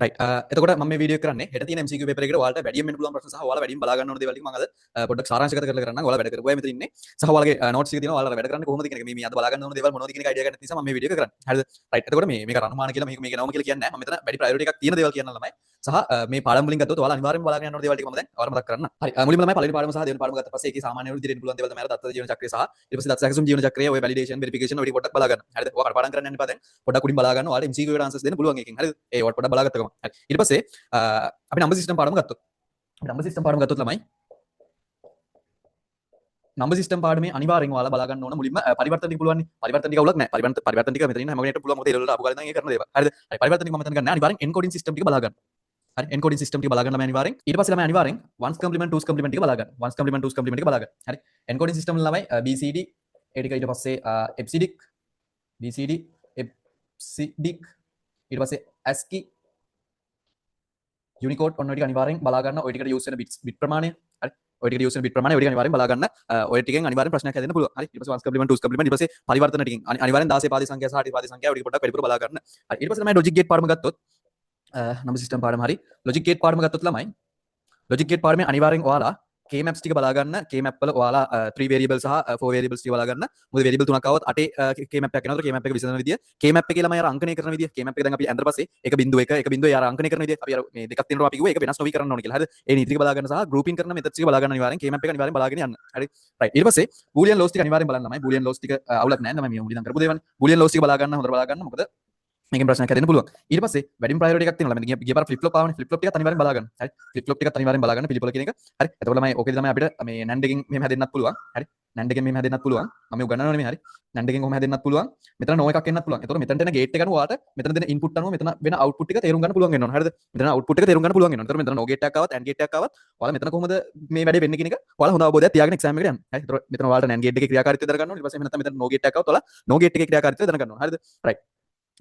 Right එතකොට මම මේ වීඩියෝ කරන්නේ හෙට තියෙන MCQ පේපර් එකට ඔයාලට වැඩියෙන් එන්න පුළුවන් ප්‍රශ්න සහ ඔයාලා වැඩියෙන් බලා ගන්න ඕන දේවල් ටික මම අද පොඩ්ඩක් සාරාංශගත කරලා කරන්නම්. ඔයාලා වැඩ කරපුවා මෙතන ඉන්නේ. සහ ඔයාලගේ නෝට්ස් එක තියෙනවා. ඔයාලා වැඩ කරන්නේ කොහොමද කියන එක මේ අද බලා ගන්න ඕන දේවල් මොනවද කියන එක අයිඩියා ගන්න නිසා මම මේ වීඩියෝ එක කරන්නේ. හරිද? රයිට් එතකොට මේක රණමාන කියලා මේක නවම කියලා කියන්නේ නැහැ. මම මෙතන වැඩි ප්‍රයොරිටි එකක් තියෙන දේවල් කියන්න ළමයි. සහ මේ පාඩම් වලින් ගත්තොත් ඔයාලා අනිවාර්යෙන්ම බලා ගන්න ඕන දේවල් ටික මම දැන් ඔයාලා මතක් කරන්න. හරි මුලින්ම ළමයි පළවෙනි පාඩම සහ දෙවෙනි පාඩම ගත්ත පස්සේ ඒකේ සාමාන්‍ය වල දිරෙන්න පුළුවන් දේවල් තමයි අර දත්ත ජීවන චක්‍රය සහ ඊට පස්සේ දත්ත සැකසුම් ජීවන චක්‍රය ඔය වැලිඩේෂන් වෙරිෆිකේෂන් ඔය පොඩ්ඩක් බලා ගන්න. හරිද? ඔයා කඩපාඩම් කරන්න යන්න එපා දැන්. පොඩ්ඩක් උඩින් බලා ගන්න. ඔයාලා MCQ එකට ආන්සර්ස් දෙන්න පුළුවන් එකකින්. හරිද? ඒ ඔයාලා පොඩ්ඩක් බලාගත්ත ගමන්. හරි. ඊට පස්සේ අපි නම්බර් සිස්ටම් පාඩම ගත්තොත් නම්බර් සිස්ටම් පාඩම ගත්තොත් ළමයි නම්බර් සිස්ටම් පාඩමේ අනිවාර්යෙන් ඔයාලා බලා ගන්න ඕන මුලින්ම පරිවර්තන ටික පුළුවන් නේ පරිවර්තන ටික අවුලක් නැහැ පරිවර්තන ටික මෙතන ඉන්න හැම කෙනෙක්ට පුළුවන් මොකද ඒ වල ආපු කාලේ ඉඳන් ඒක කරන දේවල් හරිද හරි පරිවර්තන ටික මම මෙතන ගන්න අනිවාර්යෙන් එන්කෝඩින් සිස්ටම් ටික බලා ගන්න හරි එන්කෝඩින් සිස්ටම් ටික බලා ගන්න ළමයි අනිවාර්යෙන් ඊට පස්සේ ළමයි අනිවාර්යෙන් ones complement twos complement ටික බලා ගන්න ones complement twos complement ටික බලා ගන්න හරි එන්කෝඩින් සිස්ටම් වල ළමයි BCD ඒ ටික ඊට පස්සේ FCD BCD FCD ඊට පස්සේ ASCII Unicode ඔන්න ඔය ටික අනිවාර්යෙන් බලා ගන්න ඔය ටිකට යූස් වෙන බිට් ප්‍රමාණය හරි ඔය ටිකට යූස් වෙන බිට් ප්‍රමාණය ඔය ටික අනිවාර්යෙන් බලා ගන්න ඔය ටිකෙන් අනිවාර්යෙන් ප්‍රශ්නයක් හැදෙන්න පුළුවන් හරි ඊට පස්සේ ones complement twos complement ඊට පස්සේ පරිවර්තන ටිකෙන් අනිවාර්යෙන් 16 පාදි සංඛ්‍යා සහ 8 පාදි සංඛ්‍යා ඔය ටික පොඩ්ඩක් වැඩිපුර බලා ගන්න හරි ඊට පස්සේ තමයි ලොජික් ගේට් පාඩම ගත්තොත් නම්බර් සිස්ටම් පාඩම හරි ලොජික් ගේට් පාඩම ගත්තොත් ළමයි ලොජික් ගේට් පාඩමේ අනිවාර්යෙන් ඔයාලා K maps ටික බලා ගන්න K map වල ඔයාලා 3 variables සහ 4 variables ටික බලා ගන්න මොකද variable තුනක් આવොත් 8 K map එකක් එනවද K map එක විසඳන විදිය K map එකේ ළමයි අර අංකණය කරන විදිය K map එක දැන් අපි ඇඳලා පස්සේ 1.1 1.1 අර අංකණය කරන විදිය අපි අර මේ දෙකක් තියෙනවා අපි කිව්වා ඒක වෙනස් නොවි කරන්න ඕනේ කියලා හරිද ඒ නීති ටික බලා ගන්න සහ grouping කරන methods ටික බලා ගන්න අනිවාර්යෙන් K map එක අනිවාර්යෙන් බලාගෙන යන්න හරි right ඊට පස්සේ boolean laws ටික අනිවාර්යෙන් බලන්න ළමයි boolean laws ටික අවුලක් නැහැ තමයි මේ මුලින් කරපු දේවල් boolean laws ටික බලා ගන්න හොඳට බලා ගන්න මොකද මේකෙන් ප්‍රශ්නයක් හැදෙන්න පුළුවන් ඊට පස්සේ වැඩිම ප්‍රයොරිටි එකක් තියෙනවා ළමයි ගිය පාර ෆ්ලිප් ෆ්ලොප් ආවනේ ෆ්ලිප් ෆ්ලොප් ටිකත් අනිවාර්යෙන් බලා ගන්න හරි ෆ්ලිප් ෆ්ලොප් ටිකත් අනිවාර්යෙන් බලා ගන්න පිළිපොළ කියන එක හරි එතකොට ළමයි ඕකේ තමයි අපිට මේ NAND එකකින් මෙහෙම හැදෙන්නත් පුළුවන් හරි NAND එකෙන් මෙහෙම හැදෙන්නත් පුළුවන් මම උගන්වනවා නේ හරි NAND එකෙන් කොහොම හැදෙන්නත් පුළුවන් මෙතන නෝ එකක් එන්නත් පුළුවන් එතකොට මෙතනට එන ගේට් එක අනුව ඔයාලට මෙතන දෙන ඉන්පුට් අනුව මෙතන වෙන අවුට්පුට් ටික තේරුම් ගන්න පුළුවන් වෙන්න ඕන හරිද මෙතන අවුට්පුට් එක තේරුම් ගන්න පුළුවන් වෙන්න ඕන එතකොට මෙතන නෝ ගේට් එකක් ආවත් AND ගේට් එකක් ආවත් ඔයාලා මෙතන කොහොමද මේ වැඩේ වෙන්නේ කියන එක ඔයාලා හොඳ අවබෝධයක් තියාගෙන එක්සෑම් එකට යන්න හරි එතකොට මෙතන ඔයාලට NAND ගේට් එකේ ක්‍රියාකාරීත්වය දැනගන්න ඕනේ ඊට පස්සේ මෙතන නෝ ගේට් එකක් ආවත් ඔයාලා නෝ ගේට් එකේ ක්‍රියාකාරීත්වය දැනගන්න ඕනේ හරිද රයිට්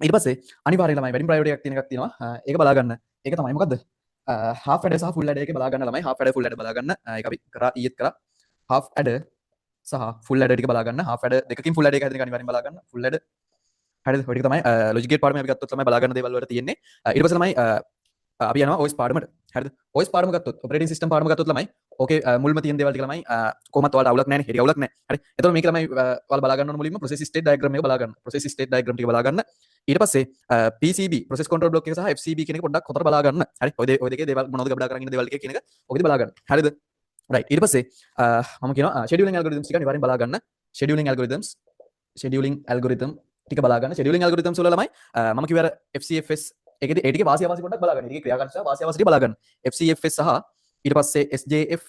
ඊට පස්සේ අනිවාර්යයෙන් ළමයි වැඩිම ප්‍රයොරිටි එකක් තියෙන එකක් තියෙනවා ඒක බලා ගන්න ඒක තමයි මොකද්ද half adder සහ full adder එකේ බලා ගන්න ළමයි half adder full adder බලා ගන්න ඒක අපි කරා ඊයේත් කරා half adder සහ full adder ටික බලා ගන්න half adder දෙකකින් full adder එක හැදෙන එක අනිවාර්යෙන් බලා ගන්න full adder හරිද ඔය ටික තමයි logic gate පාඩමේ අපි ගත්තොත් ළමයි බලා ගන්න දේවල් වල තියෙන්නේ ඊට පස්සේ ළමයි අපි යනවා OS පාඩමට හරිද OS පාඩම ගත්තොත් operating system පාඩම ගත්තොත් ළමයි ඕකේ මුල්ම තියෙන දේවල් ටික ළමයි කොහොමත් ඔයාලට අවුලක් නැහැ නේ හෙරි අවුලක් නැහැ හරි එතකොට මේක ළමයි ඔයාලා බලා ගන්න ඕන මුලින්ම process state diagram එක බලා ගන්න process state diagram ටික බලා ගන්න ඊට පස්සේ PCB process control block එක සහ FCB කියන එක පොඩ්ඩක් හොතර බලා ගන්න හරි ඔය දෙකේ දේවල් මොනවද ගබඩා කරගෙන ඉන්න දේවල් ටික කියන එක ඔකෙදි බලා ගන්න හරිද right ඊට පස්සේ මම කියනවා scheduling algorithms ටික අනිවාර්යෙන් බලා ගන්න scheduling algorithms algorithm ටික බලා ගන්න scheduling algorithms වල ළමයි මම කිව්ව අර FCFS ඒකෙදි ඒ ටිකේ වාසිය අවාසිය පොඩ්ඩක් බලා ගන්න. ඒකේ ක්‍රියාකාරීත්වය වාසිය අවාසිය ටික බලා ගන්න. FCFS සහ ඊට පස්සේ SJF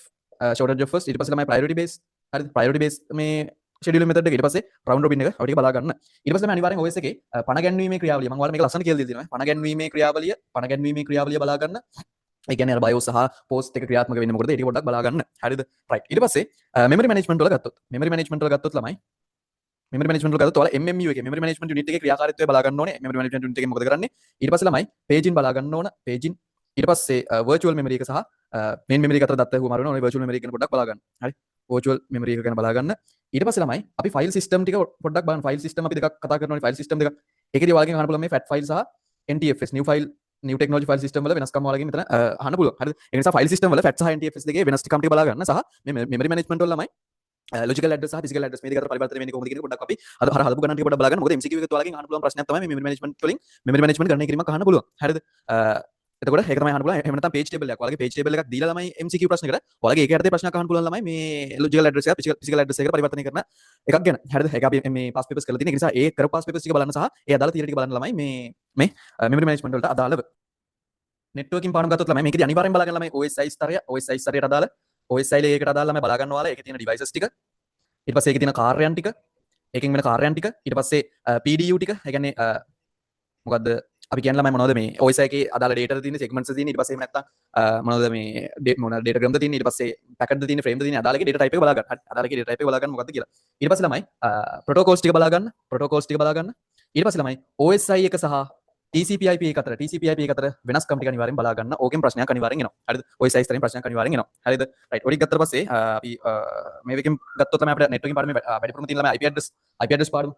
shortage of first ඊට පස්සේ ළමයි priority base හරිද priority base මේ scheduling method එක ඊට පස්සේ round robin එක ඔය ටික බලා ගන්න. ඊට පස්සේ මේ අනිවාර්යෙන් OS එකේ පණ ගැන්වීමේ ක්‍රියාවලිය මම ඔයාලට මේක ලස්සන කියලා දීලා තියෙනවා. පණ ගැන්වීමේ ක්‍රියාවලිය බලා ගන්න. ඒ කියන්නේ අර BIOS සහ post එක ක්‍රියාත්මක වෙන්නේ මොකටද? ඒ ටික පොඩ්ඩක් බලා ගන්න. හරිද? right. ඊට පස්සේ memory management වල ගත්තොත් ළමයි memory management වල ගත්තොත් ඔයාලා MMU එකේ memory management unit එකේ ක්‍රියාකාරීත්වය බලා ගන්න ඕනේ. memory management unit එකෙන් මොකද කරන්නේ? ඊට පස්සේ ළමයි paging බලා ගන්න ඕන. paging ඊට පස්සේ virtual memory එක සහ main memory එක අතර දත්ත හුවමාරු වෙනවා. ඔය virtual memory එක ගැන පොඩ්ඩක් බලා ගන්න. හරි. virtual memory එක ගැන බලා ගන්න. ඊට පස්සේ ළමයි අපි file system ටික පොඩ්ඩක් බලන්න. file system අපි දෙකක් කතා කරනවා. file system දෙකක්. ඒකේදී ඔයාලගෙන් අහන්න පුළුවන් මේ fat file සහ NTFS new technology file system වල වෙනස්කම් ඔයාලගෙන් මෙතන අහන්න පුළුවන්. හරිද? ඒ නිසා file system වල fat සහ NTFS දෙකේ වෙනස්කම් ටික බලා ගන්න සහ මේ memory management වල ළමයි logical address සහ physical address මේ දෙක අතර පරිවර්තන වෙන්නේ කොහොමද කියන එක පොඩ්ඩක් අපි අද හදපු ගණන් ටික පොඩ්ඩක් බලගන්න. මොකද MCQ එකත් ඔයාලගෙන් අහන්න පුළුවන් ප්‍රශ්නයක් තමයි මේ memory management වලින් memory management ගණනය කිරීමක් අහන්න පුළුවන්. හරිද? එතකොට ඒක තමයි අහන්න පුළුවන්. එහෙම නැත්නම් page table එකක්. ඔයාලගේ page table එකක් දීලා ළමයි MCQ ප්‍රශ්නයකට ඔයාලගේ ඒක යටතේ ප්‍රශ්නයක් අහන්න පුළුවන් ළමයි මේ logical address එක physical address එකට පරිවර්තනය කරන එකක් ගැන. හරිද? ඒක අපි මේ past papers කරලා තියෙන. ඒ නිසා ඒ කරපු past papers ටික බලන්න සහ ඒ අදාළ theory ටික බලන්න ළමයි මේ memory management වලට අදාළව networking පාඩම ගත්තොත් ළමයි මේකදී අනිවාර්යෙන් බලගන්න ළමයි OSI ස්තරයට අදාළ OSI එකකට අදාළ ළමයි බලා ගන්න ඔයාලා ඒකේ තියෙන devices ටික ඊට පස්සේ ඒකේ තියෙන කාර්යයන් ටික ඒකෙන් වෙන කාර්යයන් ටික ඊට පස්සේ PDU ටික ඒ කියන්නේ මොකද්ද අපි කියන්නේ ළමයි මොනවද මේ OSI එකේ අදාළ data තියෙන segments තියෙන ඊට පස්සේ එහෙම නැත්නම් මොනවද මේ මොන data gram ද තියෙන ඊට පස්සේ packet ද තියෙන frame ද තියෙන අදාළ එකේ data type එක බලා ගන්න. හරි අදාළ එකේ data type එක බලා ගන්න මොකද්ද කියලා. ඊට පස්සේ ළමයි protocols ටික බලා ගන්න ඊට පස්සේ ළමයි OSI එක සහ TCP/IP එක අතර වෙනස්කම් ටික අනිවාර්යෙන් බලා ගන්න. ඕකෙන් ප්‍රශ්නයක් අනිවාර්යෙන් එනවා. හරිද? OSI ස්තරෙන් ප්‍රශ්නයක් අනිවාර්යෙන් එනවා. හරිද? රයිට්. ඔය ටික ගත්තට පස්සේ අපි මේ එකෙන් ගත්තොත් තමයි අපිට networking පාඩමේ වැඩිපුරම තියෙන ළමයි IP address පාඩම.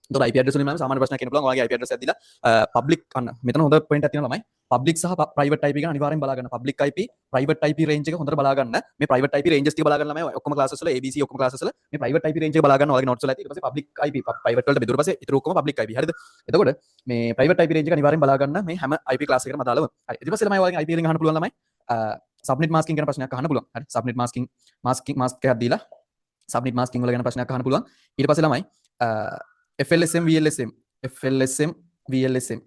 එතකොට IP address වලින් නම් සාමාන්‍ය ප්‍රශ්නයක් එන්න පුළුවන්. ඔයාගේ IP address එකක් දීලා public අන්න මෙතන හොඳ point එකක් තියෙනවා ළමයි. public සහ private type එක අනිවාර්යෙන් බලා ගන්න. public IP private IP range එක හොඳට බලා ගන්න. මේ private IP ranges ටික බලා ගන්න ළමයි ඔක්කොම classes වල ABC ඔක්කොම classes වල මේ private IP range එක බලා ගන්න ඔයාලගේ notes වල ඇති. ඊට පස්සේ public IP private වලට බෙදුවා පස්සේ ඊට ඔක්කොම public IP. හරිද? එතකොට මේ private IP range එක අනිවාර්යෙන් බලා ගන්න මේ හැම IP class එකකටම අදාළව. හරි. ඊට පස්සේ ළමයි ඔයාලගේ IP වලින් අහන්න පුළුවන් ළමයි subnet masking ගැන ප්‍රශ්නයක් අහන්න පුළුවන්. හරි. subnet mask එකක් දීලා subnet masking වල ගැන ප්‍රශ්නයක් අහන්න පුළුවන්. ඊට පස්සේ ළමයි FLSM VLSM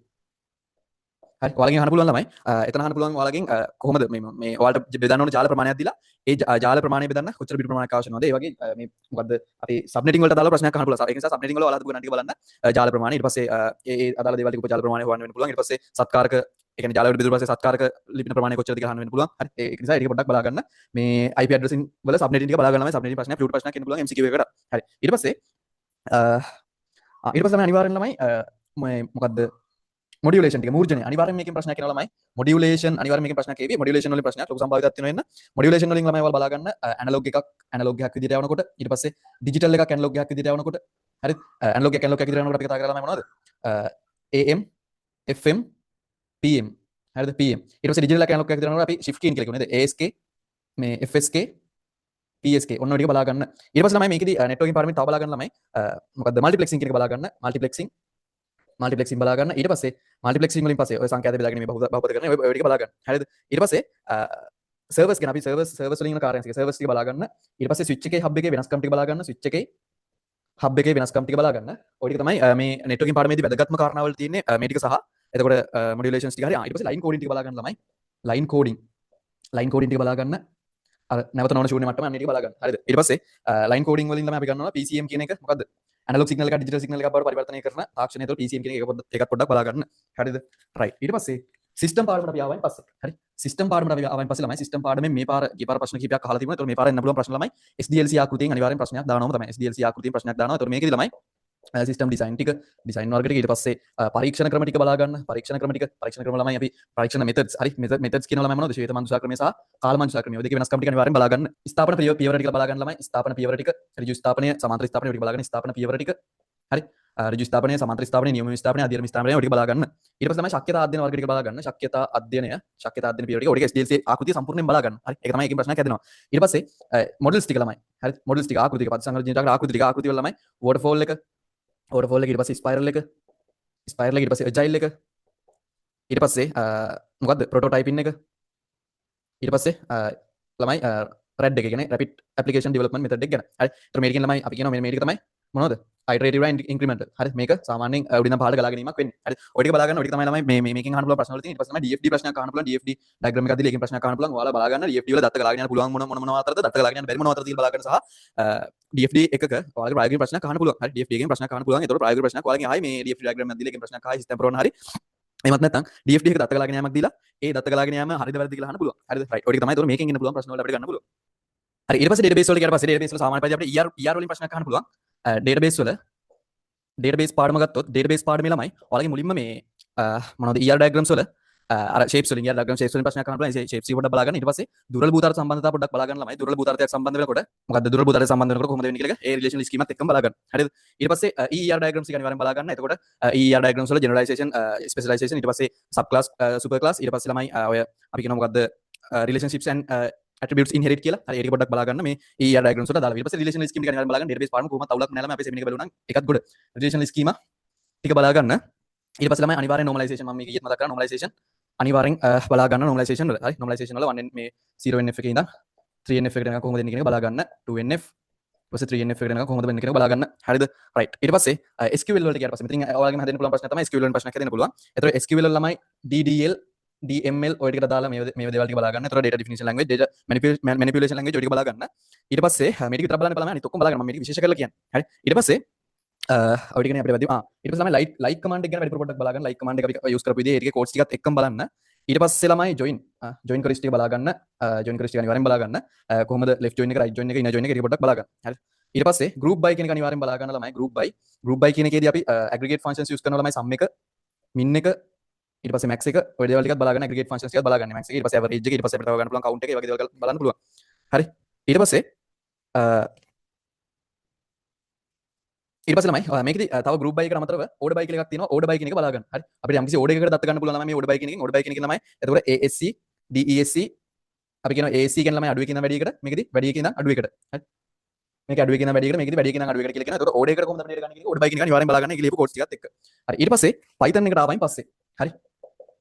හරි ඔයාලගෙන් අහන්න පුළුවන් ළමයි එතන අහන්න පුළුවන් ඔයාලගෙන් කොහොමද මේ ඔයාලට බෙදන්න ඕන ජාල ප්‍රමාණයක් දීලා ඒ ජාල ප්‍රමාණය බෙදන්න කොච්චර බිට ප්‍රමාණයක් අවශ්‍ය වෙනවද ඒ වගේ මේ මොකද්ද අපි සබ්නෙටින් වලට අදාළ ප්‍රශ්නයක් අහන්න පුළුවන් ඒක නිසා සබ්නෙටින් වල ඔයාලා දුක ටික බලන්න ජාල ප්‍රමාණය ඊට පස්සේ ඒ අදාළ දේවල් ටික ජාල ප්‍රමාණය හොයන්න වෙන්න පුළුවන් ඊට පස්සේ සත්කාරක ඒ කියන්නේ ජාල වලට බෙදුවා පස්සේ සත්කාරක ලිපින ප්‍රමාණය කොච්චරද කියලා අහන්න වෙන්න පුළුවන් හරි ඒක නිසා ඒක පොඩ්ඩක් බලා ගන්න මේ IP addressing වල සබ්නෙටින් ටික බලා ගන්න ළමයි සබ්නෙටින් ප්‍රශ්නයක් ෆ්ලූට් ප්‍රශ්නයක් එන්න පුළුවන් MCQ එකකට හරි ඊට පස්සේ ළමයි අනිවාර්යෙන් ළමයි මොකද්ද modulation ටික මූර්ජනය අනිවාර්යෙන් මේකෙන් ප්‍රශ්නයක් එනවා ළමයි modulation අනිවාර්යෙන් මේකෙන් ප්‍රශ්නයක් එවි modulation වලින් ප්‍රශ්නයක් ලොකු සම්භාවිතයක් තියෙනවා එන්න modulation වලින් ළමයි ඔයාලා බලා ගන්න analog එකක් විදිහට යවනකොට ඊට පස්සේ digital එකක් analog එකක් විදිහට යවනකොට හරිද analog එකක් විදිහට යවනකොට අපි කතා කරලා ළමයි මොනවද AM FM PM හරිද PM ඊට පස්සේ digital එකක් analog එකක් විදිහට යනකොට අපි shift key කියලා කියනවා නේද ASK මේ FSK PSK ඔන්න ඔය ටික බලා ගන්න ඊට පස්සේ ළමයි මේකෙදි networking පාරමිත තව බලා ගන්න ළමයි මොකද්ද multiplexing කියන එක බලා ගන්න multiplexing බලා ගන්න ඊට පස්සේ multiplexing වලින් පස්සේ ඔය සංඛ්‍යාත බෙදාගෙන මේ බහුපද කරන ඔය ටික බලා ගන්න හරිද ඊට පස්සේ servers ගැන අපි servers වලින් යන කාර්යයන් ටික servers ටික බලා ගන්න ඊට පස්සේ switch එකේ hub එකේ වෙනස්කම් ටික බලා ගන්න switch එකේ hub එකේ වෙනස්කම් ටික බලා ගන්න ඔය ටික තමයි මේ networking පාඩමේදී වැදගත්ම කාරණාවල් තියෙන්නේ මේ ටික සහ එතකොට modulations ටික හරි ඊට පස්සේ line coding ටික බලා ගන්න ළමයි line coding ටික බලා ගන්න අර නැවත නොවන ශූන්‍ය මට්ටම අන්න ටික බලා ගන්න හරිද ඊට පස්සේ line coding වලින් තමයි අපි ගන්නවා PCM කියන එක මොකද්ද analog signal එක digital signal එකක් බවට පරිවර්තනය කරන තාක්ෂණය තුළ PCM කියන එකත් පොඩ්ඩක් බලා ගන්න. හරිද? right. ඊට පස්සේ system පාඩමට අපි ආවයින් පස්සේ. හරි. system පාඩමට අපි ආවයින් පස්සේ ළමයි system පාඩමෙන් මේ පාර ප්‍රශ්න කිහිපයක් අහලා තිබුණා. ඒතකොට මේ පාර එන්න පුළුවන් ප්‍රශ්න ළමයි SDLC ආකෘතියෙන් අනිවාර්යෙන් ප්‍රශ්නයක් දානවම තමයි. SDLC ආකෘතියෙන් ප්‍රශ්නයක් දානවා. ඒතකොට මේකෙදි ළමයි සිස්ටම් ඩිසයින් ටික ඩිසයින් වර්ග ටික ඊට පස්සේ පරීක්ෂණ ක්‍රම ටික බලා ගන්න පරීක්ෂණ ක්‍රම ළමයි අපි පරීක්ෂණ මෙතඩ්ස් හරි මෙතඩ්ස් කියන ළමයි මොනවද ශ්වේත මංජුසා ක්‍රමය සහ කාල මංජුසා ක්‍රමය ඔය දෙකේ වෙනස්කම් ටික අනිවාර්යෙන් බලා ගන්න ස්ථාපන පියවර ටික බලා ගන්න ළමයි ස්ථාපන පියවර ටික ඍජු ස්ථාපනය සමාන්තර ස්ථාපනය ටික බලා ගන්න ස්ථාපන පියවර ටික හරි ඍජු ස්ථාපනය සමාන්තර ස්ථාපනය නියම ස්ථාපනය අධිරම ස්ථාපනය ඔය ටික බලා ගන්න ඊට පස්සේ තමයි ශක්්‍යතා අධ්‍යයන වර්ග ටික බලා ගන්න ශක්්‍යතා අධ්‍යයන පියවර ටික ඔය ටික SDLC ආකෘතිය සම්පූර්ණයෙන් බලා ගන්න හරි ඒක තමයි එකකින් ප්‍රශ්නයක් හැදෙනවා ඊට පස්සේ මොඩල්ස් ටික ළමයි හරි මොඩල්ස් ටික ආකෘති ටික පරිසංගරජනිත ආකෘති වල ළමයි වෝටර්ෆෝල් එක ඊට පස්සේ ස්පයිරල් එක ඊට පස්සේ ඇජයිල් එක ඊට පස්සේ මොකද්ද ප්‍රොටෝටයිපින් එක ඊට පස්සේ ළමයි රෙඩ් එක කියන්නේ රැපිඩ් ඇප්ලිකේෂන් ඩෙවලොප්මන්ට් මෙතඩ් එක ගැන හරි ඒතර මේකෙන් ළමයි අපි කියනවා මේ ටික තමයි මොනවද iterative and incremental හරි මේක සාමාන්‍යයෙන් උඩින් පහළට ගලාගෙන යීමක් වෙන්නේ හරි ඔය ටික බලා ගන්න ඔය ටික තමයි ළමයි මේකෙන් අහන්න පුළුවන් ප්‍රශ්න වල තියෙන ඊට පස්සේ තමයි DFD ප්‍රශ්නයක් අහන්න පුළුවන් DFD ඩයග්‍රෑම් එකක් දීලා ඒකෙන් ප්‍රශ්නයක් අහන්න පුළුවන් ඔයාලා බලා ගන්න DFD වල දත්ත ගලාගෙන යන පුළුවන් මොන අතරද දත්ත ගලාගෙන යන බැරි මොන අතරද කියලා බලා ගන්න සහ DFD එකක ඔයාලගේ ප්‍රායෝගික ප්‍රශ්නයක් අහන්න පුළුවන් හරි DFD එකෙන් ප්‍රශ්නයක් අහන්න පුළුවන් ඒතකොට ප්‍රායෝගික ප්‍රශ්නයක් ඔයාලගෙන් ආයි මේ DFD ඩයග්‍රෑම් එකක් දීලා ඒකෙන් ප්‍රශ්නයක් ආයි සිස්ටම් ප්‍රෝන හරි එහෙමත් නැත්නම් DFD එක දත්ත ගලාගෙන යෑමක් දීලා ඒ දත්ත ගලාගෙන යෑම හරිද වැරදිද කියලා අහන්න පුළුවන් හරිද රයිට් ඔය ටික තමයි ඒතකොට මේකෙන් එන්න පුළුවන් ප්‍රශ්න වලට අපිට ගන්න පුළුවන් හරි ඊට පස්සේ database වලට ගියාට පස්සේ database වල සාමාන්‍ය පරිදි අපිට ER වලින් ප්‍රශ්නයක් අහන්න පුළුවන් database පාඩම ගත්තොත් database පාඩමේ ළමයි ඔයාලගේ මුලින්ම මේ මොනවද ER diagrams වල අර shapes වලින් ER diagram shapes වලින් ප්‍රශ්නයක් අහන්න පුළුවන් ඒ shapes පොඩ්ඩක් බලා ගන්න ඊට පස්සේ දුර්වල භූතාර්ථ සම්බන්ධතාව පොඩ්ඩක් බලා ගන්න ළමයි දුර්වල භූතාර්ථයක් සම්බන්ධ වෙනකොට මොකද්ද දුර්වල භූතාර්ථය සම්බන්ධ වෙනකොට කොහොමද වෙන්නේ කියලා ඒ relational scheme එකත් එක්කම බලා ගන්න හරිද ඊට පස්සේ ER diagrams එක අනිවාර්යෙන් බලා ගන්න එතකොට ER diagrams වල generalization specialization ඊට පස්සේ sub class super class ඊට පස්සේ ළමයි ඔය අපි කියනවා මොකද්ද relationships and attributes inherit කියලා හරි ඒක පොඩ්ඩක් බලා ගන්න මේ ER diagrams වල දාලා ඊට පස්සේ relational scheme ටික අනිවාර්යෙන් බලා ගන්න database පාඩම කොහොමද අවුලක් නැහැ ළමයි අපේ සෙමිනර් එක බලුවා නම් ඒකත් ගොඩ relational schema ටික බලා ගන්න ඊට පස්සේ ළමයි අනිවාර්යෙන් normalization මම මේක ඊයේත් මතක් කරා normalization අනිවාර්යෙන් බලා ගන්න normalization වල හරි normalization වල 1n මේ 0nf එකේ ඉඳන් 3nf එකට යනකම් කොහොමද එන්නේ කියන එක බලා ගන්න 2nf ඊපස්සේ 3nf එකට යනකම් කොහොමද වෙන්නේ කියන එක බලා ගන්න හරිද right ඊට පස්සේ SQL වලට ගියාට පස්සේ මෙතනින් ඔයාලගෙන් හදන්න පුළුවන් ප්‍රශ්න තමයි SQL වලින් ප්‍රශ්නයක් හදන්න පුළුවන් ඒතකොට SQL වල ළමයි DDL DML ඔය ටිකට දාලා මේ දේවල් ටික බලා ගන්න. ඒතකොට data definition language, data manipulation language ඔය ටික බලා ගන්න. ඊට පස්සේ මේ ටික විතර බලන්න බලන්න අනිත් ඔක්කොම බලා ගන්න. මම මේ ටික විශේෂ කරලා කියන්නේ. හරි. ඊට පස්සේ ඔය ටිකනේ අපිට වැදගත්. ඊට පස්සේ ළමයි like command එක ගැන වැඩිපුර පොඩ්ඩක් බලා ගන්න. like command එක අපි use කරපු විදිහේ ඒ ටිකේ codes ටිකත් එක්කම බලන්න. ඊට පස්සේ ළමයි join queries ටික බලා ගන්න. join queries ටික අනිවාර්යෙන් බලා ගන්න. කොහොමද left join එක right join එක inner join එක ටික පොඩ්ඩක් බලා ගන්න. හරි. ඊට පස්සේ group by කියන එක අනිවාර්යෙන් බලා ගන්න ළමයි. group by කියන එකේදී අපි aggregate functions use කරනවා ළමයි sum එක min එක ඊට පස්සේ max එක ඔය දේවල් ටිකත් බලා ගන්න aggregate functions ටිකත් බලා ගන්න max එක ඊට පස්සේ average එක ඊට පස්සේ අපිට තව ගන්න පුළුවන් count එක ඒ වගේ දේවල් බලන්න පුළුවන් හරි ඊට පස්සේ ඊට පස්සේ ළමයි මේකෙදි තව group by එකට අමතරව order by කියලා එකක් තියෙනවා. order by කියන එක බලා ගන්න. හරි. අපිට යම්කිසි order එකකට දත්ත ගන්න පුළුවන් ළමයි මේ order by කියන එකෙන් order by කියන එක ළමයි. එතකොට ASC DESC අපි කියනවා ASC කියන ළමයි අඩුවේ කියන වැඩි එකට මේකෙදි වැඩි කියන අඩුවේකට. හරි. මේක අඩුවේ කියන වැඩි එකට මේකෙදි වැඩි කියන අඩුවේකට කියලා කියනවා. එතකොට order එකට කොහොමද අපිට ගන්න කියන්නේ? order by කියන එක අනිවාර්යෙන් බලා ගන්න. ඒක ලියපු codes ටිකත් එක්ක. හරි. ඊට පස්සේ Python එකට ආවයින් පස්සේ හරි.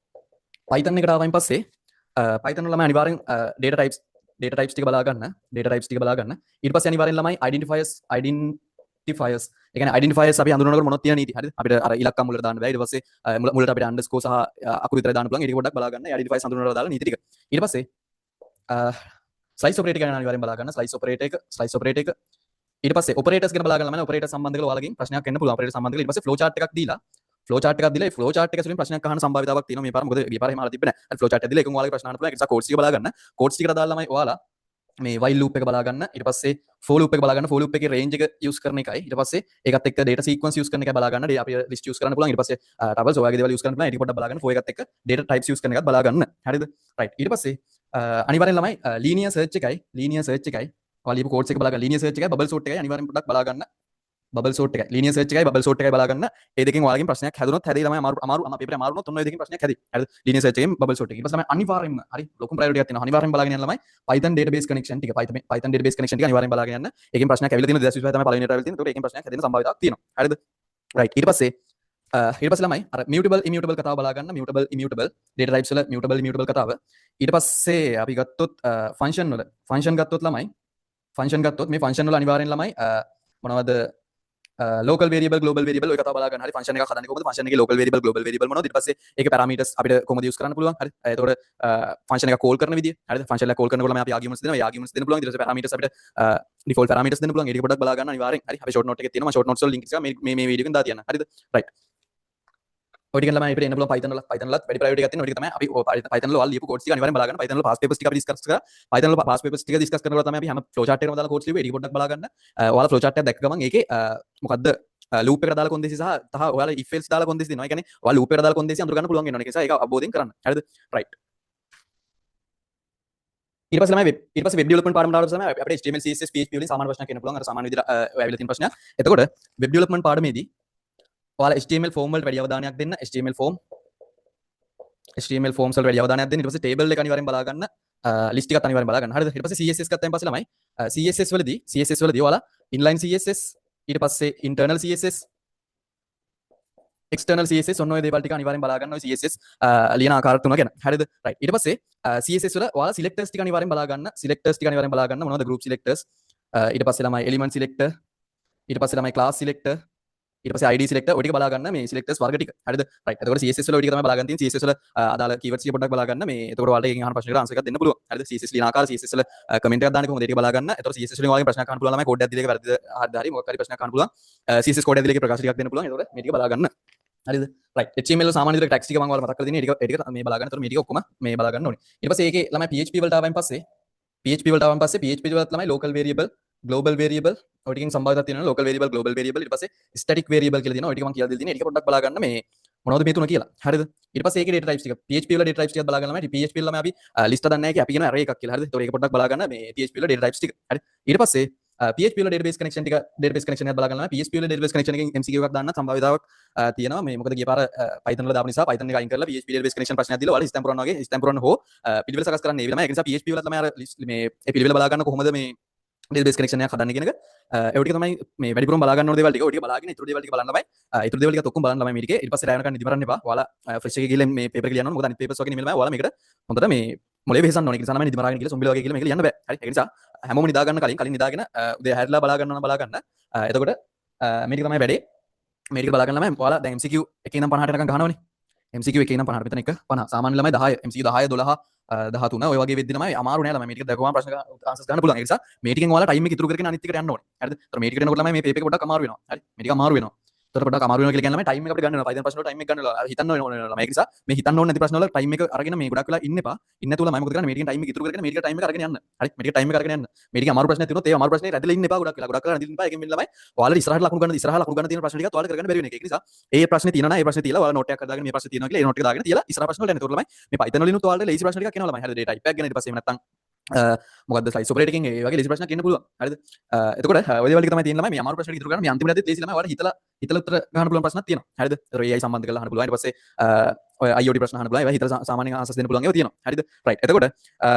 Python එකට ආවයින් පස්සේ Python වල ළමයි අනිවාර්යෙන් data types ටික බලා ගන්න. data types ටික බලා ගන්න. ඊට පස්සේ අනිවාර්යෙන් ළමයි identifiers ඒ කියන්නේ identifiers අපි හඳුනනකොට මොනවද තියෙන නීති හරිද අපිට අර ඉලක්කම් මුලට දාන්න බෑ ඊට පස්සේ මුලට අපිට underscore සහ අකුරු විතරයි දාන්න පුළුවන් ඒක පොඩ්ඩක් බලා ගන්න identifiers හඳුනනකොට දාලා නීති ටික ඊට පස්සේ slice operator ගැන අනිවාර්යෙන් බලා ගන්න slice operator එක ඊට පස්සේ operators ගැන බලා ගන්න මම operator සම්බන්ධ කරලා ඔයාලගෙන් ප්‍රශ්නයක් එන්න පුළුවන් operator සම්බන්ධ කරලා ඊට පස්සේ flow chart එකක් දීලා ඒ flow chart එක ඇතුලින් ප්‍රශ්නයක් අහන්න සම්භාවිතාවක් තියෙනවා මේ පාර මොකද ගිය පාර එහෙම අහලා තිබ්බේ නැහැ flow chart එක දීලා එකම ඔයාලගේ ප්‍රශ්න අහන්න පුළුවන් ඒක නිසා codes ටික බලා ගන්න codes ටිකට දාලා ළමයි ඔයාලා මේ while loop එක බලා ගන්න ඊට පස්සේ for loop එක බලා ගන්න for loop එකේ range එක use කරන එකයි ඊට පස්සේ ඒකත් එක්ක data sequence use කරන එකයි බලා ගන්න අපි list use කරන්න පුළුවන් ඊට පස්සේ tuples ඔයගේ දේවල් use කරන්න පුළුවන් ඒක පොඩ්ඩක් බලා ගන්න for එකත් එක්ක data types use කරන එකත් බලා ගන්න හරිද right ඊට පස්සේ අනිවාර්යෙන් ළමයි linear search එකයි ඔයාලා ලියපු codes එක බලා ගන්න linear search එකයි bubble sort එකයි අනිවාර්යෙන් පොඩ්ඩක් බලා ගන්න bubble sort එකයි linear search එකයි bubble sort එකයි බලා ගන්න ඒ දෙකෙන් ඔයාලගෙන් ප්‍රශ්නයක් හැදුනොත් හැදෙයි ළමයි අමාරු පේපරේ අමාරු වුණොත් ඔන්න ඔය දෙකෙන් ප්‍රශ්නයක් හැදෙයි හරිද linear search එකෙන් bubble sort එකෙන් ඊට පස්සේ ළමයි අනිවාර්යෙන්ම හරි ලොකු priority එකක් තියෙනවා අනිවාර්යෙන්ම බලාගෙන යන්න ළමයි python database connection ටික python database connection ටික අනිවාර්යෙන් බලාගෙන යන්න ඒකෙන් ප්‍රශ්නයක් ඇවිල්ලා තියෙනවා 2025 තමයි පළවෙනියට ඇවිල්ලා තියෙන්නේ ඒකට ඒකෙන් ප්‍රශ්නයක් හැදෙන්න සම්භාවිතාවක් තියෙනවා හරිද right ඊට පස්සේ ළමයි අර mutable immutable කතාව බලා ගන්න mutable immutable data types වල mutable immutable කතාව ඊට පස්සේ අපි ගත්තොත් function ගත්තොත් ළමයි function ගත්තොත් මේ function වල අනිවාර්යෙන් ළමයි මොනවද local variable global variable ඔය කතාව බලා ගන්න හරි function එකක් හදන්නේ කොහොමද function එකේ local variable global variable මොනවද ඊට පස්සේ ඒකේ parameters අපිට කොහොමද use කරන්න පුළුවන් හරි එතකොට function එක call කරන විදිය හරිද function එක call කරනකොට අපි arguments දෙනවා ඒ arguments දෙන්න පුළුවන් ඊට පස්සේ parameters අපිට default parameters දෙන්න පුළුවන් ඒක පොඩ්ඩක් බලා ගන්න අනිවාර්යෙන් හරි අපි short note එකේ තියෙනවා short notes වල link එක මේ වීඩියෝ එකෙන් දාලා තියන්න හරිද right ඔය ටික ළමයි අපිට එන්න පුළුවන් Python වලත් වැඩි priority එකක් තියෙනවා. ඔය ටික තමයි අපි Python වල ලියපු codes ටික අනිවාර්යෙන් බලා ගන්න. Python වල past papers ටික අපි discuss කරා. Python වල past papers ටික discuss කරනකොට තමයි අපි හැම flow chart එකකම දාලා codes ලියුවේ. ඒක පොඩ්ඩක් බලා ගන්න. ඔයාලා flow chart එක දැක්ක ගමන් ඒකේ මොකද්ද loop එකට දාලා කොන්දේසි සහ ඔයාලා if else දාලා කොන්දේසි දෙනවා. ඒ කියන්නේ ඔයාලා loop එකට දාලා කොන්දේසි අඳුර ගන්න පුළුවන් වෙනවා. ඒක නිසා ඒක අවබෝධයෙන් කරන්න. හරිද? right. ඊට පස්සේ web development පාඩමට ආවට තමයි අපිට HTML CSS PHP වලින් සාමාන්‍ය ප්‍රශ්නයක් එන්න පුළුවන්. අර සාමාන්‍ය විදිහට ඇවිල්ලා තියෙන ප්‍රශ්නයක්. එතකොට web development පාඩමේදී ඔයාලා HTML form වලට වැඩි අවධානයක් දෙන්න. HTML forms වලට වැඩි අවධානයක් දෙන්න. ඊට පස්සේ table එක අනිවාර්යෙන් බලා ගන්න. list එකත් අනිවාර්යෙන් බලා ගන්න. හරිද? ඊට පස්සේ CSS ගත්තාන් පස්සේ ළමයි CSS වලදී ඔයාලා inline CSS ඊට පස්සේ internal CSS external CSS ඔන්න ඔය දේවල් ටික අනිවාර්යෙන් බලා ගන්න. ඔය CSS ලියන ආකාර තුන ගැන. හරිද? right. ඊට පස්සේ CSS වල ඔයාලා selectors ටික අනිවාර්යෙන් බලා ගන්න. මොනවද group selectors ඊට පස්සේ ළමයි element selector ඊට පස්සේ ළමයි class selector ඊට පස්සේ ID selector ඔය ටික බලා ගන්න මේ selectors වර්ග ටික හරිද right එතකොට CSS වල ඔය ටික තමයි බලා ගන්න තියෙන්නේ CSS වල අදාළ keywords ටික පොඩ්ඩක් බලා ගන්න මේ එතකොට ඔයාලට එකකින් අහන ප්‍රශ්නකට answer එකක් දෙන්න පුළුවන් හරිද CSS ලියන ආකාර CSS වල comment එකක් දාන්න කොහොමද ඒක බලා ගන්න එතකොට CSS වලින් ඔයාලගේ ප්‍රශ්නයක් අහන්න පුළුවන් ළමයි code එකක් දීලා ඒක වැරදිද හරිද හරි මොකක් හරි ප්‍රශ්නයක් අහන්න පුළුවන් CSS code එකක් දීලා ඒක ප්‍රකාශ ටිකක් දෙන්න පුළුවන් එතකොට මේ ටික බලා ගන්න හරිද right HTML වල සාමාන්‍ය විදිහට tags ටික මම ඔයාලට මතක් කරලා දෙන්නේ ඒ ටික මේ බලා ගන්න එතකොට මේ ටික ඔක්කොම මේ බලා ගන්න ඕනේ ඊට පස්සේ ඒකේ ළමයි PHP වලට ආවයින් පස්සේ PHP වලට ළමයි local variable global variable ඔය ටිකෙන් සම්බන්ධතාවක් තියෙනවා local variable global variable ඊට පස්සේ static variable කියලා තියෙනවා ඔය ටික මම කියලා දෙලා තියෙනවා ඒ ටික පොඩ්ඩක් බලා ගන්න මේ මොනවද මේ තුන කියලා හරිද ඊට පස්සේ ඒකේ data types ටික PHP වල data types ටිකක් බලා ගන්න ළමයි PHP වල අපි list හදන්නේ නැහැ අපි කියන array එකක් කියලා හරිද ඒතකොට ඒක පොඩ්ඩක් බලා ගන්න මේ PHP වල data types ටික හරි ඊට පස්සේ PHP වල database connection එකක් බලා ගන්න ළමයි PHP වල database connection එකෙන් MCQ එකක් දාන්න සම්භාවිතාවක් තියෙනවා මේ මොකද ගිය පාර Python වල දාපු නිසා Python එක අයින් කරලා PHP database connection ප්‍රශ්නයක් දීලා ඔයාලා stamp පුරවන්න වගේ stamp පුරවන්න හෝ පිළිවෙල සකස් කරන්න ඒ ළමයි ඒක නිසා PHP වල තමයි අර මේ ඒ පිළිවෙල බලා ගන්න කොහොමද මේ database connection එකක් හදන්න කියන එක ඒ ටික තමයි මේ වැඩිපුරම බලා ගන්න ඕන දේවල් ටික ඔය ටික බලාගෙන ඊටු දේවල් ටික බලන්න ළමයි ඊටු දේවල් ටිකත් ඔක්කොම බලන්න ළමයි මේ ටිකේ ඊට පස්සේ රැ වෙනකන් නිදි මරන්න එපා ඔයාලා fresh එකේ ගිහලා මේ paper එක ලියන්න ඕන මොකද අනිත් papers වගේ නෙමෙයි ළමයි ඔයාලා මේකට හොඳට මේ මොලේ වෙහසන්න ඕනේ ඒ නිසා ළමයි නිදි මරාගෙන ගිහලා සොම්බිල වගේ ගිහලා මේක ලියන්න බෑ හරි ඒ නිසා හැමෝම නිදා ගන්න කලින් නිදාගෙන උදේ හැරිලා බලා ගන්න ඕන බලා ගන්න එතකොට මේ ටික තමයි වැඩේ මේ ටික බලා ගන්න ළමයි ඔයාලා දැන් MCQ එකේ ඉඳන් 50ට යනකම් ගහනවනේ MCQ එකේ ඉඳන් 50ට මෙතන එක 50 සාමාන්‍ය ළමයි 10 MCQ 10 12 13 ඔය වගේ වෙද්දි ළමයි අමාරු නෑ ළමයි මේ ටික දැකවම ප්‍රශ්න ආන්සර්ස් ගන්න පුළුවන් ඒ නිසා මේ ටිකෙන් ඔයාලා ටයිම් එක ඉතුරු කරගෙන අනිත් එකට යන්න ඕනේ හරිද ඒතර මේ ටිකට එනකොට ළමයි මේ පේපර් එක පොඩ්ඩක් අමාරු වෙනවා හරි මේ ටික අමාරු වෙනවා ඒතර පොඩ්ඩක් අමාරු වෙනවා කියලා කියන්නේ ළමයි ටයිම් එක අපිට ගන්න වෙනවා Python ප්‍රශ්න වල ටයිම් එක ගන්න වෙනවා හිතන්න ඕනේ ළමයි ඒක නිසා මේ හිතන්න ඕනේ නැති ප්‍රශ්න වල ටයිම් එක අරගෙන මේ ගොඩක් වෙලා ඉන්න එපා ඉන්න නැතුව ළමයි මොකද කරන්නේ මේ ටිකෙන් ටයිම් එක ඉතුරු කරගෙන මේ ටික ටයිම් එක අරගෙන යන්න හරි මේ ටික ටයිම් එක අරගෙන යන්න මේ ටික අමාරු ප්‍රශ්න තියෙනොත් ඒ අමාරු ප්‍රශ්නේ රැඳිලා ඉන්න එපා ගොඩක් වෙලා රැඳිලා ඉන්න එපා ඒකෙන් වෙන ළමයි ඔයාලා ඉස්සරහට ලකුණු ගන්න තියෙන ප්‍රශ්න ටිකත් ඔයාලා කරගන්න බැරි වෙන එක ඒක නිසා ඒ ප්‍රශ්නේ තියෙනවා නම් ඒ ප්‍රශ්නේ තියලා ඔයාලා නෝට් එකක් හදාගෙන මේ ප්‍රශ්නේ තියෙනවා කියලා ඒ නෝට් එක දාගෙන තියලා ඉස්සරහ ප්‍රශ්න වලට එන්න. ඒතකොට ළමයි මේ Python වලින් උත් ඔයාලට ලේසි ප්‍රශ්න ටිකක් එනවා ළමයි. හරිද? ඒ ටයිප් එකක් ගැන ඊට පස්සේ එහෙම නැත්නම් මොකද ස්ලයිස් ඔපරේටර් එකෙන් ඒ වගේ ලේසි ප්‍රශ්නයක් එන්න පුළුවන්. හරිද? එතකොට ඔය දේවල් ටික තමයි තියෙන ළමයි මේ අමාරු ප්‍රශ්න ටික ඉතුරු කරගන්න මේ අන්තිමටදී ලේසි ළමයි ඔයාලා හිතලා උත්තර ගන්න පුළුවන් ප්‍රශ්නක් තියෙනවා. හරිද? ඒතර AI සම්බන්ධ කරලා අහන්න පුළුවන්. ඊට පස්සේ ඔය IoT ප්‍රශ්න අහන්න පුළුවන්. ඒවා හිතලා සාමාන්‍යයෙන් ආන්සර්ස් දෙන්න පුළුවන් ඒවා තියෙනවා. හරිද? රයිට්. එතකොට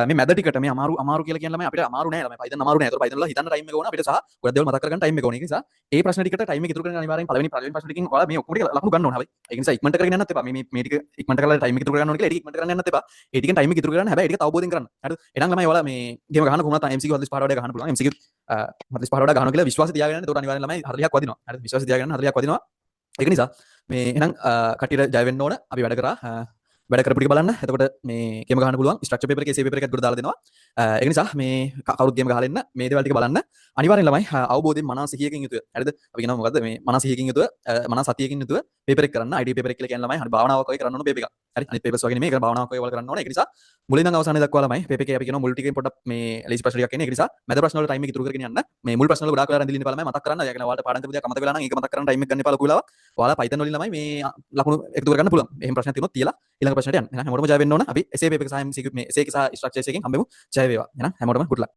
මේ මැද ටිකට මේ අමාරු කියලා කියන ළමයි අපිට අමාරු නෑ ළමයි. Python අමාරු නෑ. ඒතර Python වල හිතන්න ටයිම් එක ඕන අපිට සහ ගොඩක් දේවල් මතක් කරගන්න ටයිම් එක ඕන. ඒ නිසා ඒ ප්‍රශ්න ටිකට ටයිම් එක ඉතුරු කරගෙන අනිවාර්යෙන් පළවෙනි ප්‍රශ්න ටිකෙන් ඔයාලා මේ ඔක්කොම ටික ලකුණු ගන්න ඕන. හැබැයි ඒක නිසා ඉක්මනට කරගෙන යන්නත් එපා. මේ ටික ඉක්මනට කරලා ටයිම් එක ඉතුරු කරගන්න ඕන කියලා ඒ ටික ඉක්මනට කරන්න යන්නත් එපා. ඒ ටිකෙන් ටයිම් එක ඉතුරු කරගන්න හැබැයි ඒ ටික තවබෝධයෙන් කරන්න. හරිද? එහෙනම් ළමයි ඔයාලා මේ ගේම ගහන කොහොමද MCQ 45 වඩා ගහන්න පුළුවන්. MCQ 45 වඩා ගහනවා කියලා විශ්වාසය තියාගෙන ඉන්න. ඒකට අනිවාර්යෙන් ළමයි 40ක් වදිනවා. හරිද? විශ්වාසය තියාගෙන 40ක් වදිනවා. ඒක නිසා මේ එහෙනම් කටියට ජය වෙන්න ඕන. අපි වැඩ කරා. වැඩ කරපු ටික බලන්න. එතකොට මේ ගේම ගහන්න පුළුවන්. ස්ට්‍රක්චර් පේපර් එකේ සේ පේපර් එකත් ගොඩ දාලා දෙනවා. ඒක නිසා මේ කවුරුත් ගේම ගහලා ඉන්න. මේ දේවල් ටික බලන්න. අනිවාර්යෙන් ළමයි අවබෝධයෙන් මනස සිහියකින් යුතුව. හරිද? අපි කියනවා මොකද්ද මේ මනස සිහියකින් යුතුව මනස සතියකින් යුතුව පේපර් එක කරන්න. ID පේපර් එක කියලා කියන්නේ ළමයි හරි භාවනාවක් වගේ කරන්න ඕන පේපර් එකක්. හරි? අනිත් පේපර්ස් වගේ නෙමෙයි. ඒක භාවනාවක් වගේ වල කරන්න ඕන. ඒක නිසා මුලින් ඉඳන් අවසානයේ දක්වා ළමයි පේපර් එකේ අපි කියනවා මුල් ටිකෙන් පොඩ්ඩක් මේ ලේසි ප්‍රශ්න ටිකක් එන්නේ. ඒක නිසා මැද ප්‍රශ්න වල ටයිම් එක ඉතුරු කරගෙන යන්න. මේ මුල් ප්‍රශ්න වල ගොඩාක් වෙලා රැඳිලා ඉන්න ළමයි මතක් කරන්න. ඒ කියන්නේ ඔයාලට පාඩම් කරපු දේක් අමතක වෙලා නම් ඒක මතක් කරන්න ටයිම් එක ගන්න එපා ලොකු වෙලාවක්. ඔයාලා Python වලින් ළමයි මේ ලකුණු එකතු කරගන්න පුළුවන්. එහෙම ප්‍රශ්නයක් තියෙනොත් තියලා ඊළඟ ප්‍රශ්නයට යන්න. එහෙනම් හැමෝටම ජය වෙන්න ඕන. අපි එසේ පේපර් එක සහ MCQ මේ එසේ එක සහ ස්ට්‍රක්චර්ස් එකෙන් හම්බෙමු. ජය වේවා. එහෙනම් හැමෝටම good luck.